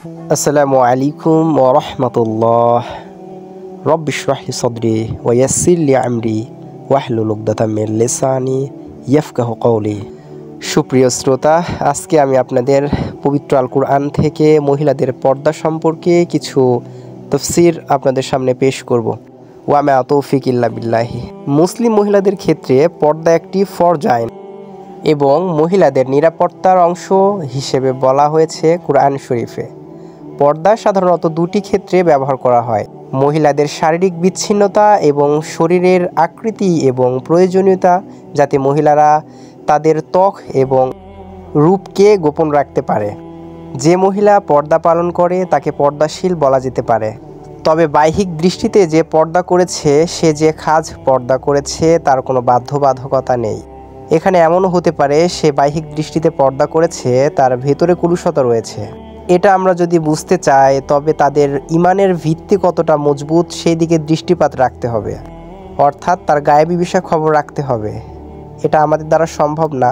আসসালামু আলাইকুম ওয়া রাহমাতুল্লাহ। রব্বি ইশরাহ লি সাদরি ওয়া ইয়াসসির লি আমরি ওয়াহলুল উকদাতাম মিন লিসানি ইয়াফকাহু কওলি। সুপ্রিয় শ্রোতা, আজকে আমি আপনাদের পবিত্র আল কুরআন থেকে মহিলাদের পর্দা সম্পর্কে কিছু তাফসীর আপনাদের সামনে পেশ করব। ওয়া মা তৌফিক ইল্লা বিল্লাহি। মুসলিম মহিলাদের ক্ষেত্রে পর্দা একটি ফরজ আইন এবং মহিলাদের নিরাপত্তার অংশ হিসেবে বলা হয়েছে কুরআন শরীফে। পর্দা সাধারণত দুটি ক্ষেত্রে ব্যবহার করা হয়: মহিলাদের শারীরিক বিচ্ছিন্নতা এবং শরীরের আকৃতি এবং প্রয়োজনীয়তা, যাতে মহিলারা তাদের ত্বক এবং রূপকে গোপন রাখতে পারে। যে মহিলা পর্দা পালন করে তাকে পর্দাশীল বলা যেতে পারে। তবে বাহ্যিক দৃষ্টিতে যে পর্দা করেছে, সে যে খাজ পর্দা করেছে তার কোনো বাধ্যবাধকতা নেই। এখানে এমনও হতে পারে সে বাহ্যিক দৃষ্টিতে পর্দা করেছে, তার ভেতরে কলুষতা রয়েছে। এটা আমরা যদি বুঝতে চাই, তবে তাদের ইমানের ভিত্তি কতটা মজবুত সেই দিকে দৃষ্টিপাত রাখতে হবে, অর্থাৎ তার গায়েবী বিষয়ে খবর রাখতে হবে। এটা আমাদের দ্বারা সম্ভব না,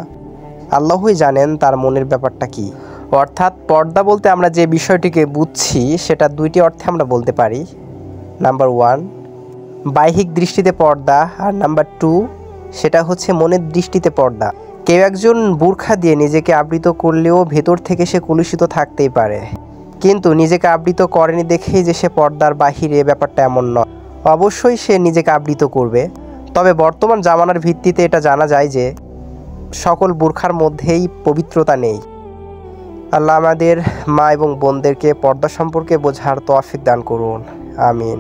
আল্লাহই জানেন তার মনের ব্যাপারটা কি। অর্থাৎ পর্দা বলতে আমরা যে বিষয়টিকে বুঝছি সেটা দুইটি অর্থে আমরা বলতে পারি। নাম্বার 1 বাহ্যিক দৃষ্টিতে পর্দা, আর নাম্বার 2 সেটা হচ্ছে মনের দৃষ্টিতে পর্দা। কেউ একজন বুরখা দিয়ে নিজেকে আবৃত করলেও ভেতর থেকে সে কলুষিত থাকতেই পারে, কিন্তু নিজেকে আবৃত করেনি দেখেই যে সে পর্দার বাহিরে, ব্যাপারটা এমন নয়। অবশ্যই সে নিজেকে আবৃত করবে। তবে বর্তমান জামানার ভিত্তিতে এটা জানা যায় যে সকল বুরখার মধ্যেই পবিত্রতা নেই। আল্লাহ আমাদের মা এবং বোনদেরকে পর্দা সম্পর্কে বোঝার তৌফিক দান করুন, আমিন।